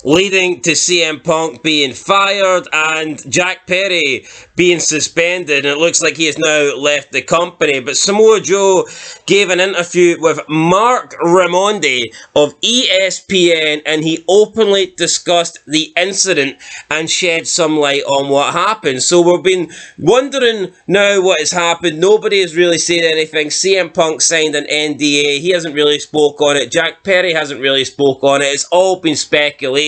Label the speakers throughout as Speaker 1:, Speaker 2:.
Speaker 1: leading to CM Punk being fired and Jack Perry being suspended, and it looks like he has now left the company. But Samoa Joe gave an interview with Mark Raimondi of ESPN, and he openly discussed the incident and shed some light on what happened. So we've been wondering now what has happened. Nobody has really said anything. CM Punk signed an NDA. He hasn't really spoke on it. Jack Perry hasn't really spoke on it. It's all been speculation.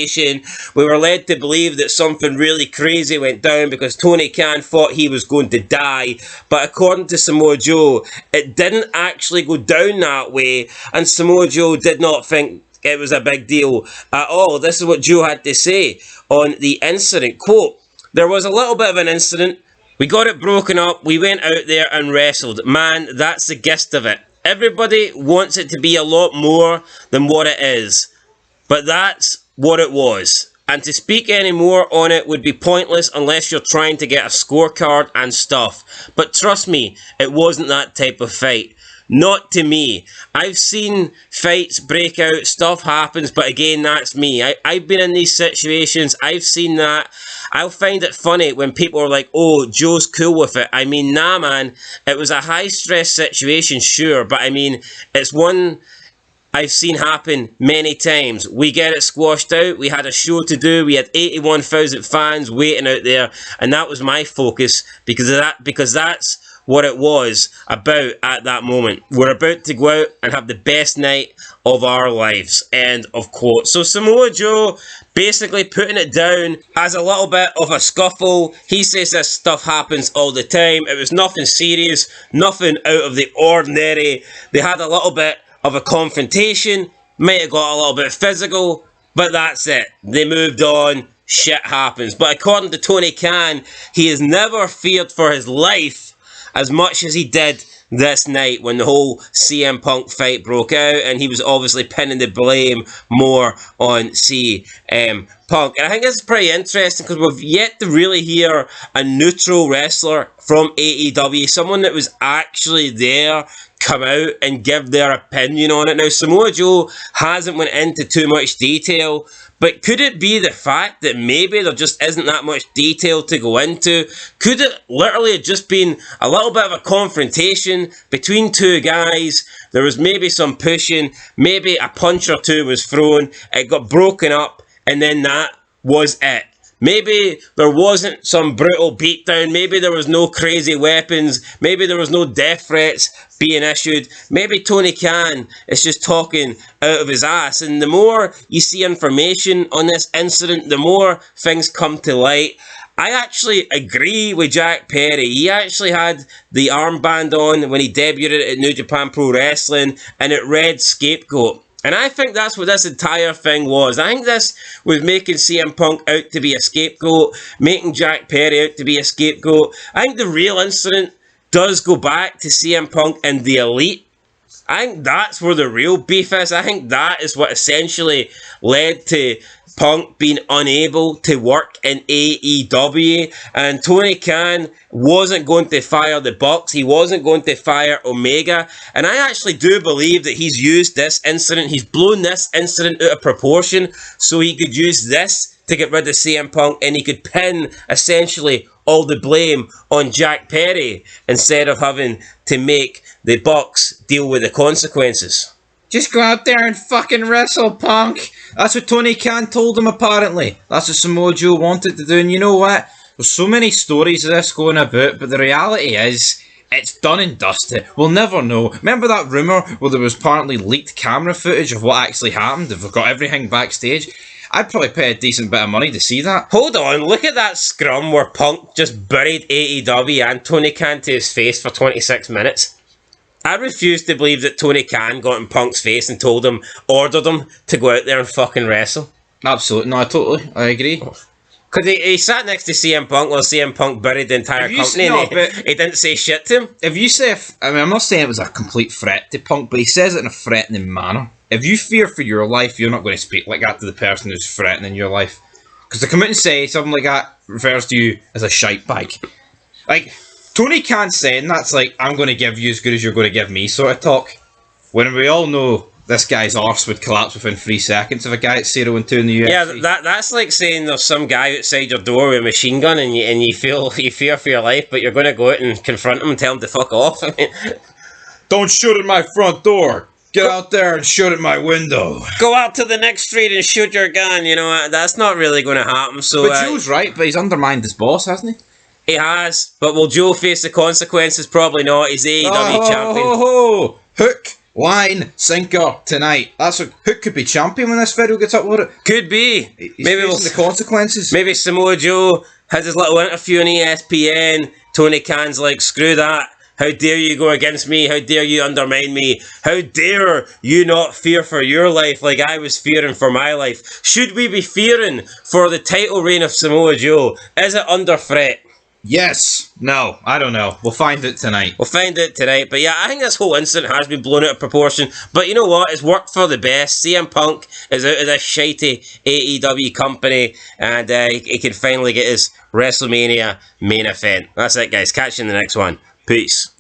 Speaker 1: We were led to believe that something really crazy went down because Tony Khan thought he was going to die, but according to Samoa Joe, it didn't actually go down that way, and Samoa Joe did not think it was a big deal at all. This is what Joe had to say on the incident. Quote, "There was a little bit of an incident. We got it broken up. We went out there and wrestled. Man, that's the gist of it. Everybody wants it to be a lot more than what it is. But that's what it was. And to speak any more on it would be pointless unless you're trying to get a scorecard and stuff. But trust me, it wasn't that type of fight. Not to me. I've seen fights break out, stuff happens, but again, that's me. I've been in these situations, I've seen that. I'll find it funny when people are like, oh, Joe's cool with it. I mean, nah, man. It was a high-stress situation, sure, but I mean, it's one I've seen happen many times. We get it squashed out. We had a show to do. We had 81,000 fans waiting out there, and that was my focus because that's what it was about at that moment. We're about to go out and have the best night of our lives. End of quote. So Samoa Joe basically putting it down as a little bit of a scuffle. He says this stuff happens all the time. It was nothing serious, nothing out of the ordinary. They had a little bit of a confrontation, might have got a little bit physical, but that's it. They moved on, shit happens. But according to Tony Khan, he has never feared for his life as much as he did this night when the whole CM Punk fight broke out, and he was obviously pinning the blame more on CM Punk. And I think this is pretty interesting because we've yet to really hear a neutral wrestler from AEW, someone that was actually there, come out and give their opinion on it. Now, Samoa Joe hasn't went into too much detail, but could it be the fact that maybe there just isn't that much detail to go into? Could it literally have just been a little bit of a confrontation between two guys? There was maybe some pushing, maybe a punch or two was thrown, it got broken up, and then that was it. Maybe there wasn't some brutal beatdown. Maybe there was no crazy weapons. Maybe there was no death threats being issued. Maybe Tony Khan is just talking out of his ass. And the more you see information on this incident, the more things come to light. I actually agree with Jack Perry. He actually had the armband on when he debuted at New Japan Pro Wrestling, and it read Scapegoat. And I think that's what this entire thing was. I think this was making CM Punk out to be a scapegoat, making Jack Perry out to be a scapegoat. I think the real incident does go back to CM Punk and the Elite. I think that's where the real beef is. I think that is what essentially led to Punk being unable to work in AEW, and Tony Khan wasn't going to fire the Bucks, he wasn't going to fire Omega, and I actually do believe that he's used this incident, he's blown this incident out of proportion so he could use this to get rid of CM Punk, and he could pin essentially all the blame on Jack Perry instead of having to make the Bucks deal with the consequences.
Speaker 2: Just go out there and fucking wrestle, Punk. That's what Tony Khan told him, apparently. That's what Samoa Joe wanted to do. And you know what? There's so many stories of this going about, but the reality is, it's done and dusted. We'll never know. Remember that rumour where there was apparently leaked camera footage of what actually happened? They've got everything backstage. I'd probably pay a decent bit of money to see that.
Speaker 1: Hold on, look at that scrum where Punk just buried AEW and Tony Khan to his face for 26 minutes. I refuse to believe that Tony Khan got in Punk's face and ordered him to go out there and fucking wrestle.
Speaker 2: Absolutely, no, I agree.
Speaker 1: Because he sat next to CM Punk while CM Punk buried the entire company and he didn't say shit to him.
Speaker 2: If you say, I'm not saying it was a complete threat to Punk, but he says it in a threatening manner. If you fear for your life, you're not going to speak like that to the person who's threatening your life. Because to come out and say something like that refers to you as a shite bag. Like, Tony Khan saying that's like, I'm going to give you as good as you're going to give me sort of talk. When we all know this guy's arse would collapse within 3 seconds if a guy at 0-2 in the UFC.
Speaker 1: Yeah, that's like saying there's some guy outside your door with a machine gun and you fear for your life, but you're going to go out and confront him and tell him to fuck off.
Speaker 2: Don't shoot at my front door. Get out there and shoot at my window.
Speaker 1: Go out to the next street and shoot your gun. You know, that's not really going to happen. So,
Speaker 2: but Joe's right, but he's undermined his boss, hasn't he?
Speaker 1: He has, but will Joe face the consequences? Probably not. He's AEW champion.
Speaker 2: Hook, line, sinker tonight. That's what Hook could be champion when this video gets uploaded.
Speaker 1: Could be.
Speaker 2: He's facing the consequences.
Speaker 1: Maybe Samoa Joe has his little interview on ESPN. Tony Khan's like, screw that. How dare you go against me? How dare you undermine me? How dare you not fear for your life like I was fearing for my life? Should we be fearing for the title reign of Samoa Joe? Is it under threat?
Speaker 2: Yes. No, I don't know. We'll find it tonight.
Speaker 1: We'll find it tonight. But yeah, I think this whole incident has been blown out of proportion. But you know what? It's worked for the best. CM Punk is out of this shitey AEW company. And he can finally get his WrestleMania main event. That's it, guys. Catch you in the next one. Peace.